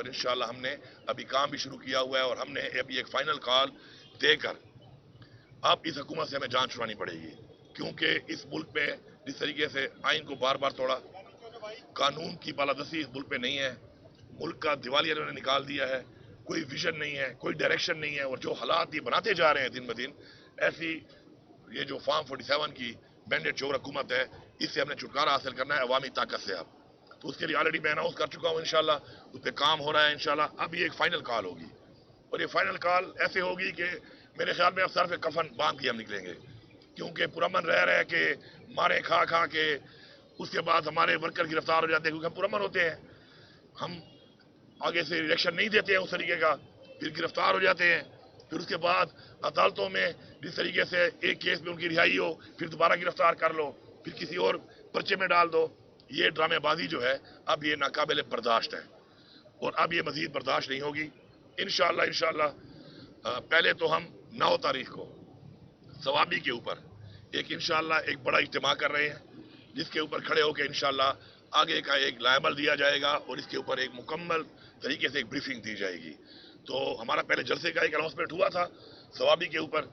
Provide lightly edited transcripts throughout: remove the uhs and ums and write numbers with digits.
پر انشاءاللہ ہم نے ابھی کام بھی شروع کیا ہوا ہے، اور ہم نے ابھی ایک فائنل کال دے کر اب اس حکومت سے ہمیں جان چھڑانی پڑے گی، کیونکہ اس ملک میں جس طریقے سے آئین کو بار بار توڑا، قانون کی بالادستی اس ملک میں نہیں ہے، ملک کا دیوالیہ انہوں نے نکال دیا ہے، کوئی ویژن نہیں ہے، کوئی ڈائریکشن نہیں ہے، اور جو حالات یہ بناتے جا رہے ہیں دن بدن، ایسی یہ جو فارم 47 کی مینڈیٹ چور حکومت ہے، اس سے ہم نے چھٹکارا حاصل کرنا ہے عوامی طاقت سے اب. تو اس کے لیے آلریڈی میں اناؤنس کر چکا ہوں، انشاءاللہ اس پہ کام ہو رہا ہے انشاءاللہ. اب یہ ایک فائنل کال ہوگی، اور یہ فائنل کال ایسے ہوگی کہ میرے خیال میں اب سر پہ کفن باندھ کے ہم نکلیں گے، کیونکہ پرامن رہ کہ مارے کھا کھا کے اس کے بعد ہمارے ورکر گرفتار ہو جاتے ہیں، کیونکہ ہم پرامن ہوتے ہیں، ہم آگے سے ریلیکشن نہیں دیتے ہیں اس طریقے کا، پھر گرفتار ہو جاتے ہیں، پھر اس کے بعد عدالتوں میں جس طریقے سے ایک کیس میں ان کی رہائی ہو، پھر دوبارہ گرفتار کر لو، پھر کسی اور پرچے میں ڈال دو. یہ ڈرامے بازی جو ہے اب یہ ناقابل برداشت ہے، اور اب یہ مزید برداشت نہیں ہوگی انشاءاللہ. پہلے تو ہم 9 تاریخ کو ثوابی کے اوپر انشاءاللہ ایک بڑا اجتماع کر رہے ہیں، جس کے اوپر کھڑے ہو کے انشاءاللہ آگے کا ایک لائحہ دیا جائے گا، اور اس کے اوپر ایک مکمل طریقے سے ایک بریفنگ دی جائے گی. تو ہمارا پہلے جلسے کا ایک اناؤنسمنٹ ہوا تھا ثوابی کے اوپر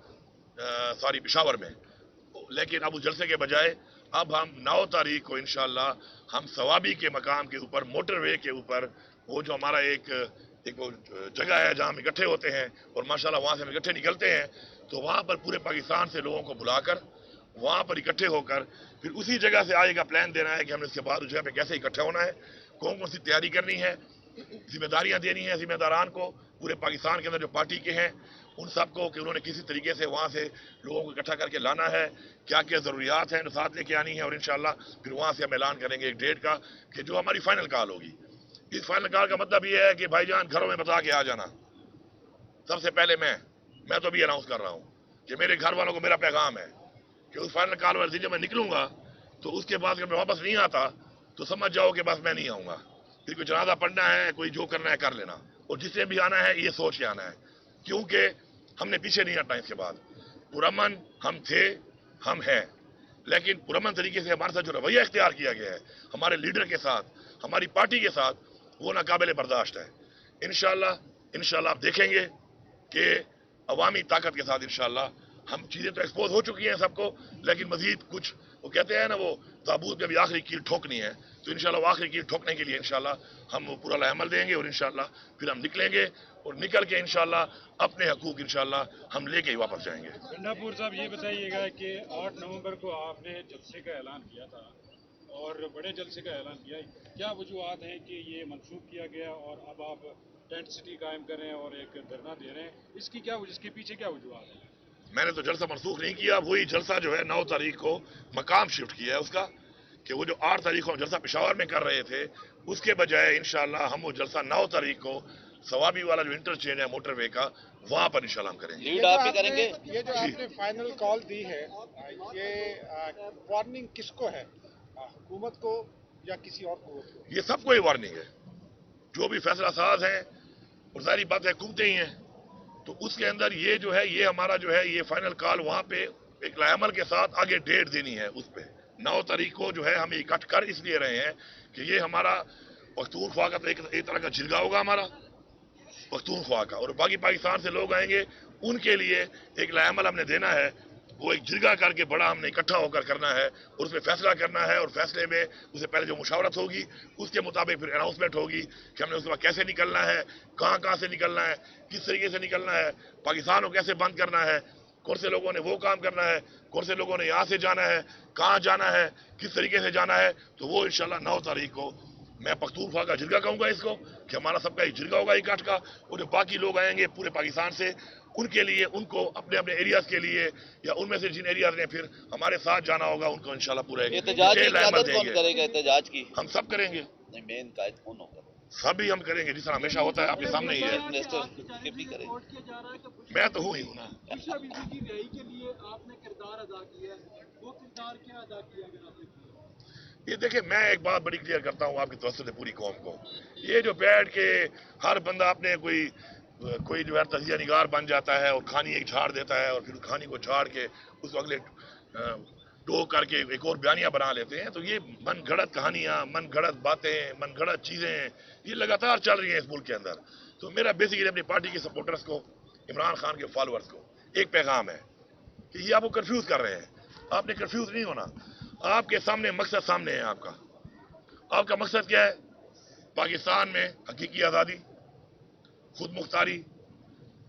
پشاور میں، لیکن اب اس جلسے کے بجائے اب ہم 9 تاریخ کو انشاءاللہ ہم ثوابی کے مقام کے اوپر موٹر وے کے اوپر، وہ جو ہمارا ایک وہ جگہ ہے جہاں ہم اکٹھے ہوتے ہیں، اور ماشاءاللہ وہاں سے ہم اکٹھے نکلتے ہیں، تو وہاں پر پورے پاکستان سے لوگوں کو بلا کر وہاں پر اکٹھے ہو کر پھر اسی جگہ سے آگے کا پلان دینا ہے کہ ہم نے اس کے بعد اس جگہ پہ کیسے اکٹھا ہونا ہے، کون کون سی تیاری کرنی ہے، ذمہ داریاں دینی ہیں ذمہ داران کو پورے پاکستان کے اندر جو پارٹی کے ہیں ان سب کو، کہ انہوں نے کسی طریقے سے وہاں سے لوگوں کو اکٹھا کر کے لانا ہے، کیا کیا ضروریات ہیں جو ساتھ لے کے آنی ہے، اور انشاءاللہ پھر وہاں سے ہم اعلان کریں گے ایک ڈیٹ کا کہ جو ہماری فائنل کال ہوگی. اس فائنل کال کا مطلب یہ ہے کہ بھائی جان گھروں میں بتا کے آ جانا. سب سے پہلے میں تو بھی اناؤنس کر رہا ہوں کہ میرے گھر والوں کو میرا پیغام ہے کہ اس فائنل کال والے دن جب میں نکلوں گا تو اس کے بعد اگر میں واپس نہیں آتا تو سمجھ جاؤ کہ بس میں نہیں آؤں گا، پھر کوئی جنازہ پڑھنا ہے، کوئی جو کرنا ہے کر لینا، اور جس نے بھی آنا ہے یہ سوچ کے آنا ہے، کیونکہ ہم نے پیچھے نہیں ہٹنا. اس کے بعد پرامن ہم تھے، ہم ہیں، لیکن پرامن طریقے سے ہمارے ساتھ جو رویہ اختیار کیا گیا ہے ہمارے لیڈر کے ساتھ، ہماری پارٹی کے ساتھ، وہ ناقابل برداشت ہے. انشاءاللہ آپ دیکھیں گے کہ عوامی طاقت کے ساتھ انشاءاللہ ہم چیزیں تو ایکسپوز ہو چکی ہیں سب کو، لیکن مزید کچھ وہ کہتے ہیں نا وہ تابوت میں بھی آخری کیل ٹھوکنی ہے، تو انشاءاللہ وہ آخری کیل ٹھوکنے کے لیے انشاءاللہ ہم وہ پورا عمل دیں گے، اور انشاءاللہ پھر ہم نکلیں گے، اور نکل کے انشاءاللہ اپنے حقوق انشاءاللہ ہم لے کے ہی واپس جائیں گے. گنڈاپور صاحب یہ بتائیے گا کہ 8 نومبر کو آپ نے جلسے کا اعلان کیا تھا اور بڑے جلسے کا اعلان کیا، کیا وجوہات ہیں کہ یہ منسوخ کیا گیا اور اب آپ ٹینٹ سٹی قائم کر رہے ہیں اور ایک دھرنا دے رہے ہیں، اس کے پیچھے کیا وجوہات ہیں؟ میں نے تو جلسہ منسوخ نہیں کیا، وہی جلسہ جو ہے 9 تاریخ کو مقام شفٹ کیا ہے اس کا، کہ وہ جو 8 تاریخ کو ہم جلسہ پشاور میں کر رہے تھے اس کے بجائے انشاءاللہ ہم وہ جلسہ 9 تاریخ کو ثوابی والا جو انٹرچینج ہے موٹر وے کا وہاں پر انشاءاللہ ہم کریں گے. لیڈ آپ بھی کریں گے؟ یہ جو آپ نے فائنل کال دی ہے یہ وارننگ کس کو ہے، حکومت کو یا کسی اور قوت کو؟ یہ سب کو ہی وارننگ ہے، جو بھی فیصلہ ساز ہیں، اور ظاہری بات ہے حکومتیں ہی ہیں، تو اس کے اندر یہ جو ہے یہ ہمارا جو ہے یہ فائنل کال وہاں پہ ایک لائحہ کے ساتھ آگے ڈیٹ دینی ہے. اس پہ 9 تاریخ کو جو ہے ہم اکٹھ کر اس لیے رہے ہیں کہ یہ ہمارا پختونخوا کا ایک طرح کا جرگا ہوگا ہمارا پختونخوا کا، اور باقی پاکستان سے لوگ آئیں گے ان کے لیے ایک لائحہ ہم نے دینا ہے، وہ ایک جرگا کر کے بڑا ہم نے اکٹھا ہو کر کرنا ہے، اور اس میں فیصلہ کرنا ہے، اور فیصلے میں اس سے پہلے جو مشاورت ہوگی اس کے مطابق پھر اناؤنسمنٹ ہوگی کہ ہم نے اس کے بعد کیسے نکلنا ہے، کہاں سے نکلنا ہے، کس طریقے سے نکلنا ہے، پاکستان کو کیسے بند کرنا ہے، کون سے لوگوں نے وہ کام کرنا ہے، کون سے لوگوں نے یہاں سے جانا ہے، کہاں جانا ہے، کس طریقے سے جانا ہے. تو وہ انشاءاللہ 9 تاریخ کو میں پختونخوا کا جرگا کہوں گا اس کو، کہ ہمارا سب کا ایک جرگا ہوگا اکٹھ کا، اور جو باقی لوگ آئیں گے پورے پاکستان سے ان کے لیے، ان کو اپنے اپنے ایریاز کے لیے، یا ان میں سے جن ایریاز نے پھر ہمارے ساتھ جانا ہوگا ان کو انشاءاللہ پورے احتجاج کی قیادت دیں کون گے. کرے گا؟ احتجاج کی ہم سب کریں گے، نہیں، مین قائد کون ہوگا؟ سبھی ہم کریں گے، جس طرح ہمیشہ ہوتا ہے آپ کے سامنے ہی ہے. چیف منسٹر بھی کریں گے؟ میں تو ہوں ہی ہوں نا. بشرا بی بی کی رہائی کے لیے آپ نے کردار ادا کیا ہے، وہ کردار کیا ادا کیا اگر آپ نے کیا؟ یہ دیکھیں میں ایک بات بڑی کلیئر کرتا ہوں آپ کی توسط سے پوری قوم کو، یہ جو بیٹھ کے ہر بندہ اپنے کوئی جو ہے تجزیہ نگار بن جاتا ہے اور کہانی ایک جھاڑ دیتا ہے، اور پھر کہانی کو جھاڑ کے اس اگلے टोक करके एक और बयानियां बना लेते हैं। तो ये मन घड़त कहानियां, मन घड़त बातें, मन घड़त चीजें ये लगातार चल रही हैं इस मुल्क के अंदर। तो मेरा बेसिकली अपनी पार्टी के सपोर्टर्स को, इमरान खान के फॉलोअर्स को एक पैगाम है कि ये आपको कंफ्यूज कर रहे हैं। आपने कंफ्यूज नहीं होना, आपके सामने मकसद सामने है। आपका मकसद क्या है? पाकिस्तान में हकीकी आज़ादी, खुद मुख्तारी,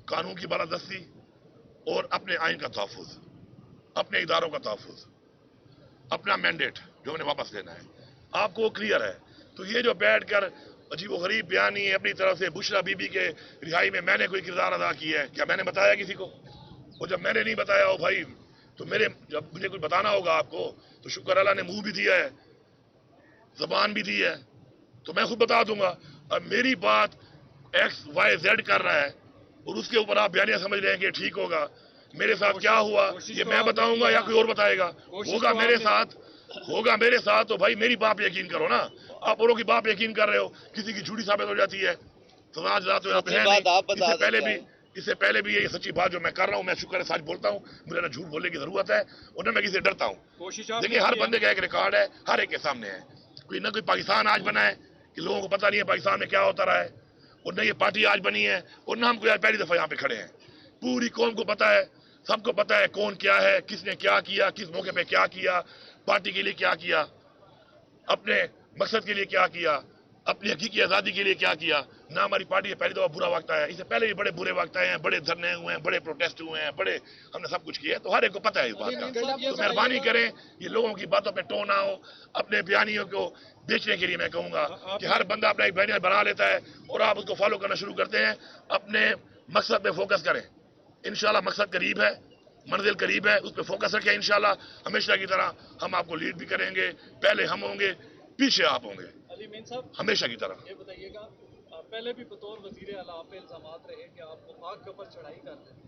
कानून की बालादस्ती और अपने आइन का तहफ़्फ़ुज़, अपने इदारों का तहफ़्फ़ुज़, अपना मैंडेट जो हमने वापस लेना है। आपको क्लियर है। तो ये जो बैठ कर अजीब गरीब बयानी अपनी तरफ से बुशरा बीबी के रिहाई में मैंने कोई किरदार अदा किया है, क्या मैंने बताया किसी को? और जब मैंने नहीं बताया हो भाई, तो जब मुझे कुछ बताना होगा आपको, तो शुक्र अल्लाह ने मुंह भी दिया है, जबान भी दी है, तो मैं खुद बता दूंगा। अब मेरी बात XYZ कर रहा है और उसके ऊपर आप बयानियां समझ रहे हैं कि ठीक होगा। मेरे साथ क्या हुआ ये मैं बताऊंगा या कोई और बताएगा? होगा मेरे साथ तो भाई मेरी बात यकीन करो ना। आप औरों की बात यकीन कर रहे हो, किसी की झूठी साबित हो जाती है। सजा तो यहाँ पे है नहीं। इससे पहले भी ये सच्ची बात जो मैं कर रहा हूँ, मैं शुक्र है सच बोलता हूँ, मुझे ना झूठ बोलने की जरूरत है और न मैं किसी से डरता हूँ। देखिए हर बंदे का एक रिकॉर्ड है, हर एक के सामने है। कोई पाकिस्तान आज बना है कि लोगों को पता नहीं है पाकिस्तान में क्या होता रहा है, और न ये पार्टी आज बनी है, और न हम कोई आज पहली दफा यहाँ पे खड़े हैं। पूरी कौम को पता है, सबको पता है कौन क्या है, किसने क्या किया, किस मौके पे क्या किया, पार्टी के लिए क्या किया, अपने मकसद के लिए क्या किया, अपनी हकीकी आज़ादी के लिए क्या किया। ना हमारी पार्टी का पहली दफा बुरा वक्त आया, इससे पहले भी बड़े बुरे वक्त आए हैं, बड़े धरने हुए हैं, बड़े प्रोटेस्ट हुए हैं, बड़े हमने सब कुछ किया है। तो हर एक को पता है इस बात का। तो मेहरबानी करें, ये लोगों की बातों पे टोन ना हो। अपने बयानियों को बेचने के लिए मैं कहूंगा कि हर बंदा अपना एक बयानिया बना लेता है और आप उसको फॉलो करना शुरू करते हैं। अपने मकसद पे फोकस करें, इंशाल्लाह मकसद करीब है, मंजिल करीब है, उस पर फोकस रखें। इंशाल्लाह हमेशा की तरह हम आपको लीड भी करेंगे, पहले हम होंगे, पीछे आप होंगे, अली साहब हमेशा की तरह। ये बताइएगा, पहले भी बतौर वजीर आला पे इल्जामात रहे कि आप वफाक के ऊपर चढ़ाई कर रहे हैं,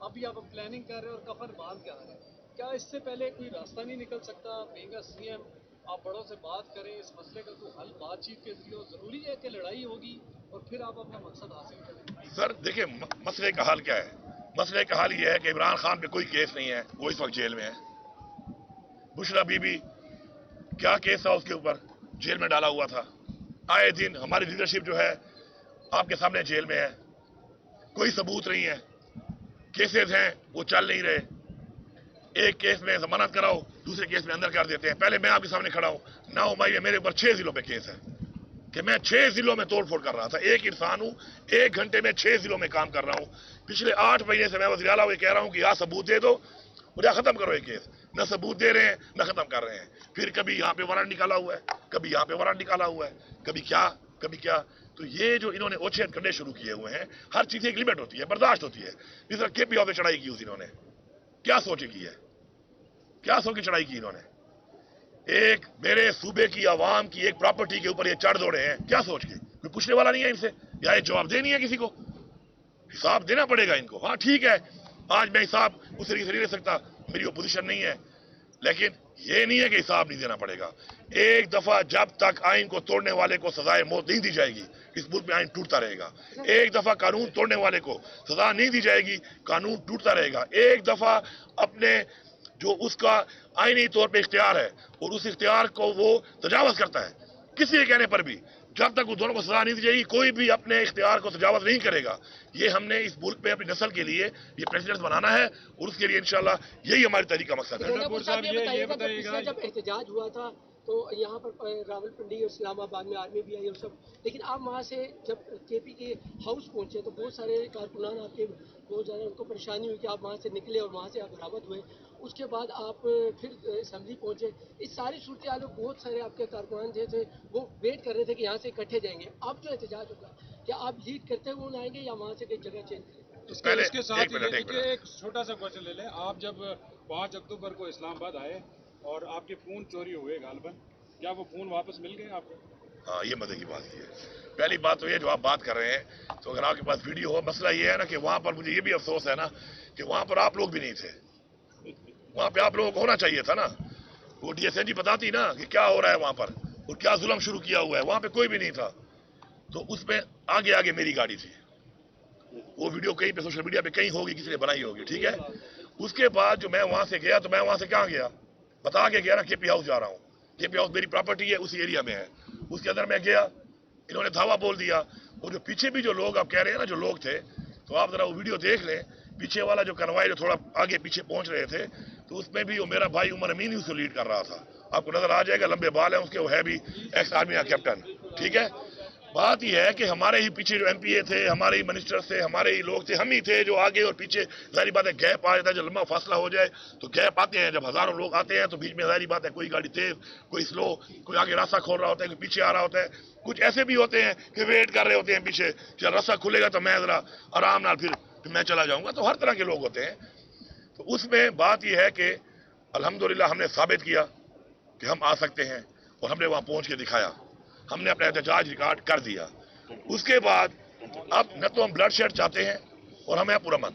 अभी आप प्लानिंग कर रहे हैं और कफन बांध के आ रहे हैं। क्या इससे पहले कोई रास्ता नहीं निकल सकता? बीइंग CM आप बड़ों से बात करें, इस मसले का कोई हल बातचीत के जरिए। जरूरी है कि लड़ाई होगी और फिर आप अपना मकसद हासिल करें? सर देखिए, मसले का हल क्या है? मसले का हल ये है कि इमरान खान पे कोई केस नहीं है, वो इस वक्त जेल में है। बुशरा बीबी क्या केस था उसके ऊपर, जेल में डाला हुआ था। आए दिन हमारी लीडरशिप जो है आपके सामने जेल में है, कोई सबूत नहीं है, केसेस हैं वो चल नहीं रहे। एक केस में जमानत कराओ, दूसरे केस में अंदर कर देते हैं। पहले मैं आपके सामने खड़ा हूं, 9 मई में मेरे ऊपर 6 जिलों में केस है कि मैं 6 जिलों में तोड़फोड़ कर रहा था। एक इंसान हूं, 1 घंटे में 6 जिलों में काम कर रहा हूं। पिछले 8 महीने से मैं वज़ीर आला को कह रहा हूं कि या सबूत दे दो और या खत्म करो ये केस। न सबूत दे रहे हैं, न खत्म कर रहे हैं। फिर कभी यहाँ पे वारंट निकाला हुआ है, कभी यहाँ पे वारंट निकाला हुआ है, कभी क्या। तो ये जो इन्होंने ओछेद करने शुरू किए हुए हैं, हर चीज की एक लिमिट होती है, बर्दाश्त होती है। जिस तरह KP पे चढ़ाई की इन्होंने, क्या सोच की है, क्या सोच की चढ़ाई की इन्होंने? एक मेरे सूबे की आवाम की एक प्रॉपर्टी के ऊपर ये चढ़ दौड़े हैं, क्या सोच के? कोई पूछने वाला नहीं है इनसे, या ये जवाब देनी है किसी को? हिसाब देना पड़ेगा इनको। हाँ ठीक है, आज मैं हिसाब उस तरीके से नहीं दे सकता, मेरी ओपोजिशन नहीं है, लेकिन ये नहीं है कि हिसाब नहीं देना पड़ेगा। एक दफा जब तक आइन को तोड़ने वाले को सजाए मौत नहीं दी जाएगी, इस मुल्क में आइन टूटता रहेगा। एक दफा कानून तोड़ने वाले को सजा नहीं दी जाएगी, कानून टूटता रहेगा। एक दफा अपने जो उसका आईनी तौर पे इख्तियार है और उस इख्तियार को वो तजावज करता है, किसी के कहने पर भी, जब तक वो दोनों को सजा नहीं दी जाएगी, कोई भी अपने इख्तियार को तजावज नहीं करेगा। ये हमने इस मुल्क पे अपनी नस्ल के लिए ये प्रेसिडेंट बनाना है और उसके लिए इंशाल्लाह यही हमारी तहरीक का मकसद है। ये बताइएगा, जब एहतजाज हुआ था तो यहाँ पर रावलपिंडी और इस्लामाबाद में आर्मी भी आई और सब, लेकिन आप वहाँ से जब KP के हाउस पहुँचे तो बहुत सारे कारकुनान आपके बहुत ज़्यादा उनको परेशानी हुई कि आप वहाँ से निकले और वहाँ से आप बरामद हुए। उसके बाद आप फिर असेंबली पहुँचे। इस सारी सूरत हाल में बहुत सारे आपके कारकुनान थे वो वेट कर रहे थे कि यहाँ से इकट्ठे जाएंगे। अब जो एहतजाज होगा, क्या आप लीड करते हुए आएंगे या वहाँ से कोई जगह चेंज करेंगे? इसके साथ एक छोटा सा क्वेश्चन ले लें। आप जब 5 अक्टूबर को इस्लामाबाद आए और आपके फोन चोरी हुए गालबन, क्या वो फोन वापस मिल गए आपको? हाँ, ये मजे की बात है। पहली बात तो ये जो आप बात कर रहे हैं, तो अगर आपके पास वीडियो हो, मसला ये है ना कि वहां पर मुझे ये भी अफसोस है ना कि वहां पर आप लोग भी नहीं थे। वहां पे आप लोगों को होना चाहिए था ना। वो DSNG बताती ना कि क्या हो रहा है वहां पर और क्या जुल्म शुरू किया हुआ है। वहां पे कोई भी नहीं था, तो उसमें आगे आगे मेरी गाड़ी थी। वो वीडियो कहीं पे सोशल मीडिया पे कहीं होगी, किसी ने बनाई होगी, ठीक है। उसके बाद जो मैं वहां से गया, तो मैं वहां से कहाँ गया, बता के गया ना केपी हाउस जा रहा हूँ, केपी हाउस मेरी प्रॉपर्टी है, उसी एरिया में है, उसके अंदर मैं गया, इन्होंने धावा बोल दिया। और जो पीछे भी जो लोग आप कह रहे हैं ना जो लोग थे, तो आप जरा वो वीडियो देख लें, पीछे वाला जो कन्वाई जो थोड़ा आगे पीछे पहुंच रहे थे, तो उसमें भी वो मेरा भाई उमर अमीन ही उसको लीड कर रहा था, आपको नजर आ जाएगा, लंबे बाल है उसके, वो है भी एक्स आर्मी का कैप्टन। ठीक है, बात यह है कि हमारे ही पीछे जो एमपीए थे, हमारे ही मिनिस्टर थे, हमारे ही लोग थे, हम ही थे जो आगे और पीछे, जाहिर बात है गैप आ जाता है, जब लंबा फासला हो जाए तो गैप आते हैं, जब हजारों लोग आते हैं तो बीच में जाहिर बात है कोई गाड़ी तेज, कोई स्लो, कोई आगे रास्ता खोल रहा होता है, कोई पीछे आ रहा होता है, कुछ ऐसे भी होते हैं कि वेट कर रहे होते हैं पीछे, जब रास्ता खुलेगा तो मैं जरा आराम नाल फिर मैं चला जाऊंगा, तो हर तरह के लोग होते हैं। तो उसमें बात यह है कि अल्हम्दुलिल्लाह हमने साबित किया कि हम आ सकते हैं, और हमने वहां पहुंच के दिखाया, हमने अपना एहतजाज रिकॉर्ड कर दिया। उसके बाद अब न तो हम ब्लड शेड चाहते हैं और हमें पुरअमन,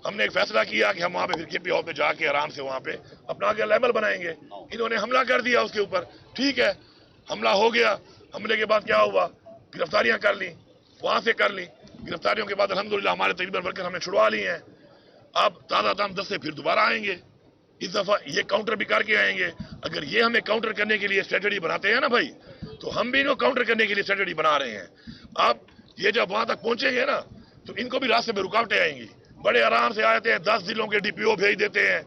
हमने एक फैसला किया कि हम वहां पे फिर केपी हाउस में जाके आराम से वहां पे अपना आगे लेवल बनाएंगे। इन्होंने हमला कर दिया उसके ऊपर, ठीक है, हमला हो गया, हमले के बाद क्या हुआ, गिरफ्तारियां कर ली, वहां से कर ली, गिरफ्तारियों के बाद अल्हम्दुलिल्लाह हमारे तकरीबन वर्कर हमने छुड़वा ली हैं। अब ताज़ा दाम 10 से फिर दोबारा आएंगे, इस दफा ये काउंटर भी करके आएंगे। अगर ये हमें काउंटर करने के लिए स्ट्रेटजी बनाते हैं ना भाई, तो हम भी इनको काउंटर करने के लिए स्ट्रेटजी बना रहे हैं। अब ये जब वहां तक पहुंचेंगे ना, तो इनको भी रास्ते में रुकावटें आएंगी, बड़े आराम से आते हैं, 10 जिलों के डीपीओ भेज देते हैं,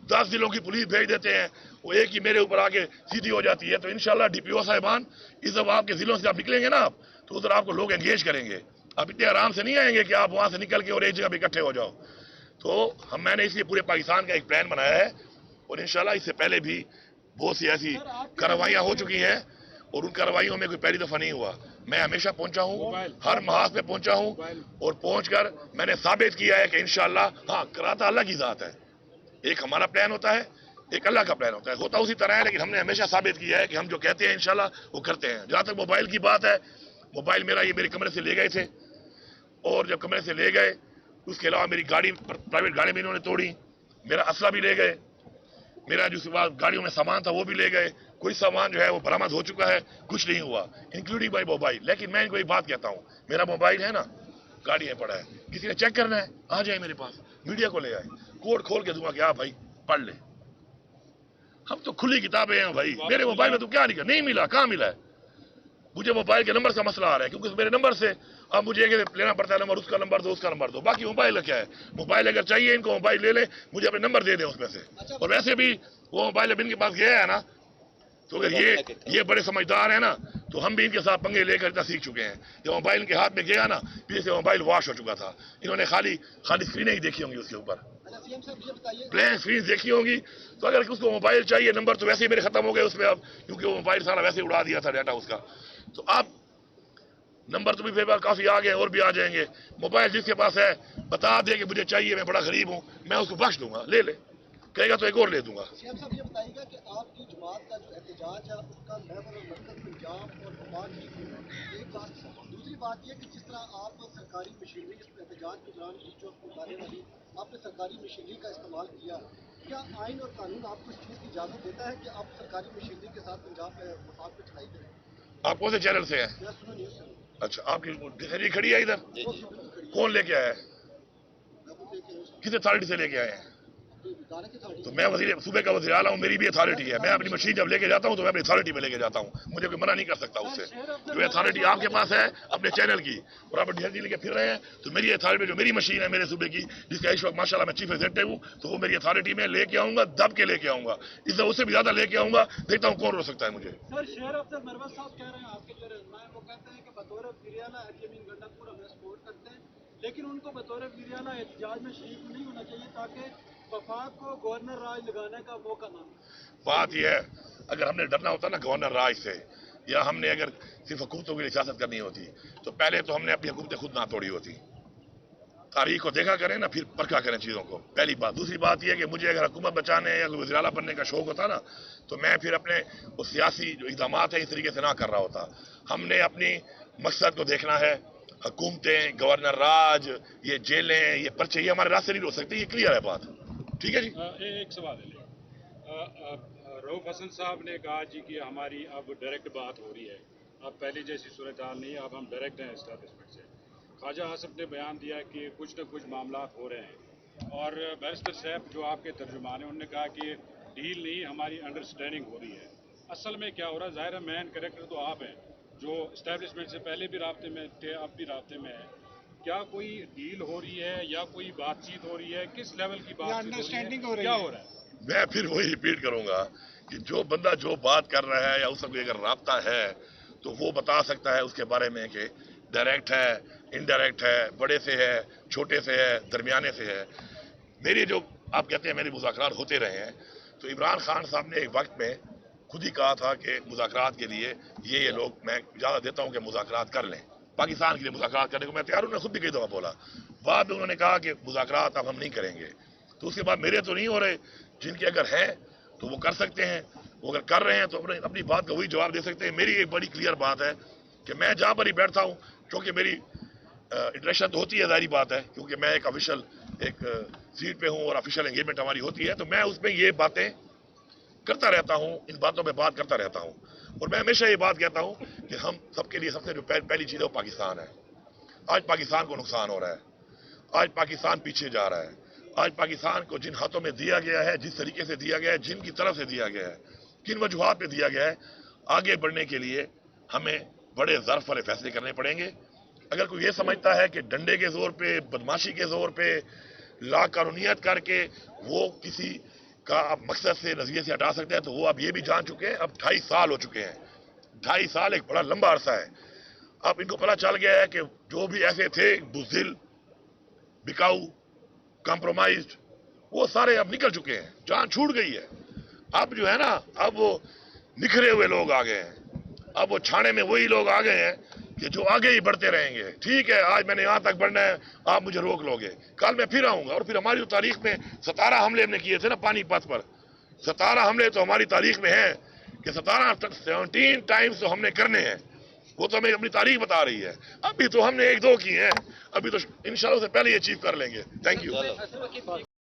10 जिलों की पुलिस भेज देते हैं, वो एक ही मेरे ऊपर आके सीधी हो जाती है। तो इंशाल्लाह डीपीओ साहिबान, इस जब आपके जिलों से आप निकलेंगे ना आप, तो उधर आपको लोग एंगेज करेंगे, आप इतने आराम से नहीं आएंगे कि आप वहां से निकल के और एक जगह पे इकट्ठे हो जाओ। तो मैंने इसलिए पूरे पाकिस्तान का एक प्लान बनाया है, और इंशाल्लाह इससे पहले भी बहुत सी ऐसी कार्रवाइयां हो चुकी हैं, और उन कार्रवाइयों में कोई पहली दफा नहीं हुआ। मैं हमेशा पहुंचा हूं, हर महाज पे पहुंचा हूं, और पहुंचकर मैंने साबित किया है कि इंशाल्लाह, हाँ कराता अल्लाह की जात है, एक हमारा प्लान होता है, एक अल्लाह का प्लान होता है उसी तरह है, लेकिन हमने हमेशा साबित किया है कि हम जो कहते हैं इंशाल्लाह वो करते हैं। जहां तक मोबाइल की बात है, मोबाइल मेरा ये मेरे कमरे से ले गए थे, और जब कमरे से ले गए, उसके अलावा मेरी गाड़ी, प्राइवेट गाड़ी में इन्होंने तोड़ी, मेरा असला भी ले गए, मेरा जो गाड़ियों में सामान था वो भी ले गए, कोई सामान जो है वो बरामद हो चुका है, कुछ नहीं हुआ, इंक्लूडिंग माई मोबाइल। लेकिन मैं इनको एक बात कहता हूँ, मेरा मोबाइल है ना गाड़ी में पड़ा है, किसी ने चेक करना है आ जाए मेरे पास, मीडिया को ले आए, कोड खोल के दूंगा कि आप भाई पढ़ ले, हम तो खुली किताबें हैं भाई। मेरे मोबाइल में तो क्या नहीं मिला, कहाँ मिला है, मुझे मोबाइल के नंबर का मसला आ रहा है, क्योंकि मेरे नंबर से अब मुझे लेना पड़ता है नंबर, उसका नंबर दो, उसका नंबर दो, बाकी मोबाइल का क्या है, मोबाइल अगर चाहिए इनको मोबाइल ले ले, मुझे अपने नंबर दे दें उसमें से। और वैसे भी वो मोबाइल अब इनके पास गया है ना, तो अगर ये बड़े समझदार है ना, तो हम भी इनके साथ पंगे लेकर इतना सीख चुके हैं। जब मोबाइल इनके हाथ में गया ना, पीछे से मोबाइल वॉश हो चुका था, इन्होंने खाली स्क्रीनें ही देखी होंगी उसके ऊपर, प्लेन स्क्रीन देखी होंगी। तो अगर उसको मोबाइल चाहिए, नंबर तो वैसे ही मेरे खत्म हो गए उसमें अब, क्योंकि वो मोबाइल सारा वैसे ही उड़ा दिया था डाटा उसका, तो अब नंबर तो भी मेरे पास काफी आ गए और भी आ जाएंगे। मोबाइल जिसके पास है बता दे कि मुझे चाहिए, मैं बड़ा गरीब हूं, मैं उसको बख्श दूंगा, ले ले, कहेगा तो एक और ले दूंगा। सीएम साहब ये बताइएगा कि आपकी जमात का जो एहतजाज है उसका लेवल और मरकज पंजाब और कमाल की एक बात। दूसरी बात ये कि जिस तरह आप सरकारी मशीनरी इस एहतजाज के दौरान जो उतारने वाली आपने सरकारी मशीनरी का इस्तेमाल किया, क्या आइन और कानून आपको इस चीज़ की इजाज़त देता है कि आप सरकारी मशीनरी के साथ पंजाब में मफाद पर चढ़ाई करें? आप कौन से चैनल से हैं? मैं सुनो न्यूज़ से। अच्छा, आपकी डिक्शनरी खड़ी है इधर, कौन लेके आया है, किस अथॉरिटी से लेके आए हैं? तो मैं सूबे का वज़ीर आला हूँ, मेरी भी अथॉरिटी है, मैं अपनी मशीन जब लेके जाता हूँ तो मैं अपनी अथॉरिटी में लेके जाता हूँ, मुझे कोई मना नहीं कर सकता उससे। जो अथॉरिटी आपके पास है अपने चैनल की, और आप डिक्शनरी लेके फिर रहे हैं, तो मेरी अथॉरिटी जो मेरी मशीन है मेरे सूबे की, जिसका इस वक्त माशाल्लाह मैं चीफ एग्जीक्यूटिव हूँ, तो वो मेरी अथॉरिटी में लेके आऊंगा, दब के लेके आऊंगा, इससे उससे भी ज्यादा लेके आऊंगा, देखता हूँ कौन रोक सकता है मुझे। सर शेर अफसर मरवत साहब कह रहे हैं, आपके जो रहनुमा है वो कहते हैं कि बतौर वीरियाला एडमिन गंडापुर हमें सपोर्ट करते हैं, लेकिन उनको बतौर वीरियाला एहतजाज में शरीक नहीं होना चाहिए ताकि वफाक को गवर्नर राज लगाने का मौका ना मिले। बात यह है, अगर हमने डरना होता ना गवर्नर राज से, या हमने अगर सिर्फ हुकूमतों के लिए सियासत करनी होती, तो पहले तो हमने अपनी हुकूमतें खुद ना तोड़ी होती। तारीख को देखा करें ना, फिर परखा करें चीज़ों को, पहली बात। दूसरी बात यह कि मुझे अगर हुकूमत बचाने या वज़ीर आला बनने का शौक होता ना, तो मैं फिर अपने वो सियासी जो इक़दाम है इस तरीके से ना कर रहा होता। हमने अपनी मकसद को देखना है, हुकूमतें, गवर्नर राज, ये जेलें, ये पर्चे, ये हमारे रास्ते नहीं रोक सकते, ये क्लियर है बात, ठीक है जी। एक सवाल है, रऊफ हसन साहब ने कहा जी कि हमारी अब डायरेक्ट बात हो रही है, अब पहले जैसी सूरत हाल नहीं है, अब हम डायरेक्ट हैं एस्टैब्लिशमेंट से। ख्वाजा आसिफ ने बयान दिया कि कुछ न कुछ मामला हो रहे हैं, और बैरिस्टर साहब जो आपके तर्जुमान हैं उन्होंने कहा कि डील नहीं, हमारी अंडरस्टैंडिंग हो रही है। असल में क्या हो रहा है, ज़ाहिर है मैन कैरेक्टर तो आप हैं जो इस्टेब्लिशमेंट से पहले भी राब्ते में थे, अब भी राब्ते में है। क्या कोई डील हो रही है या कोई बातचीत हो रही है, किस लेवल की बातचीत अंडरस्टैंडिंग हो हो रही रही है, है? क्या हो रहा है? मैं फिर वही रिपीट करूंगा कि जो बंदा जो बात कर रहा है या उसका कोई अगर राब्ता है तो वो बता सकता है उसके बारे में कि डायरेक्ट है, इनडायरेक्ट है, बड़े से है, छोटे से है, दरमियाने से है। मेरी जो आप कहते हैं मेरे मुज़ाकरात होते रहे हैं, तो इमरान खान साहब ने एक वक्त में खुद ही कहा था कि मुज़ाकरात के लिए ये लोग, मैं इजाज़त देता हूँ कि मुज़ाकरात कर लें, पाकिस्तान के लिए मुज़ाकरात करने को मैं तैयार हूँ। उन्होंने खुद भी कई दफ़ा बोला। बाद में उन्होंने कहा कि मुज़ाकरात अब हम नहीं करेंगे। तो उसके बाद मेरे तो नहीं हो रहे, जिनके अगर हैं तो वो कर सकते हैं, वो अगर कर रहे हैं तो अपनी बात का वही जवाब दे सकते हैं। मेरी एक बड़ी क्लियर बात है कि मैं जहाँ पर ही बैठता हूँ, क्योंकि मेरी इंटरेक्शन तो होती है, ज़ाहिर बात है, क्योंकि मैं एक ऑफिशियल एक सीट पे हूँ और ऑफिशियल एंगेजमेंट हमारी होती है, तो मैं उसमें ये बातें करता रहता हूँ, इन बातों पे बात करता रहता हूँ। और मैं हमेशा ये बात कहता हूँ कि हम सबके लिए सबसे जो पहली चीज़ है वो पाकिस्तान है। आज पाकिस्तान को नुकसान हो रहा है, आज पाकिस्तान पीछे जा रहा है, आज पाकिस्तान को जिन हाथों में दिया गया है, जिस तरीके से दिया गया है, जिनकी तरफ से दिया गया है, किन वजूहात पे दिया गया है, आगे बढ़ने के लिए हमें बड़े ज़र्फ वाले फैसले करने पड़ेंगे। अगर कोई ये समझता है कि डंडे के जोर पे, बदमाशी के जोर पे, ला कानूनियत करके वो किसी का अब मकसद से, नजरिए से हटा सकते हैं, तो वो अब ये भी जान चुके हैं। अब 2.5 साल हो चुके हैं। 2.5 साल एक बड़ा लंबा अरसा है। अब इनको पता चल गया है कि जो भी ऐसे थे बुज़दिल, बिकाऊ, कॉम्प्रोमाइज्ड, वो सारे अब निकल चुके हैं, जान छूट गई है। अब जो है ना, अब वो निखरे हुए लोग आ गए हैं। अब वो छाने में वही लोग आ गए हैं कि जो आगे ही बढ़ते रहेंगे। ठीक है, आज मैंने यहाँ तक बढ़ना है, आप मुझे रोक लोगे, कल मैं फिर आऊंगा। और फिर हमारी तो तारीख में 17 हमले हमने किए थे ना पानीपत पर, 17 हमले तो हमारी तारीख में है कि 17 टाइम्स तो हमने करने हैं। वो तो हमें अपनी तारीख बता रही है। अभी तो हमने 1-2 किए हैं, अभी तो इंशाल्लाह से पहले ये अचीव कर लेंगे। Thank you.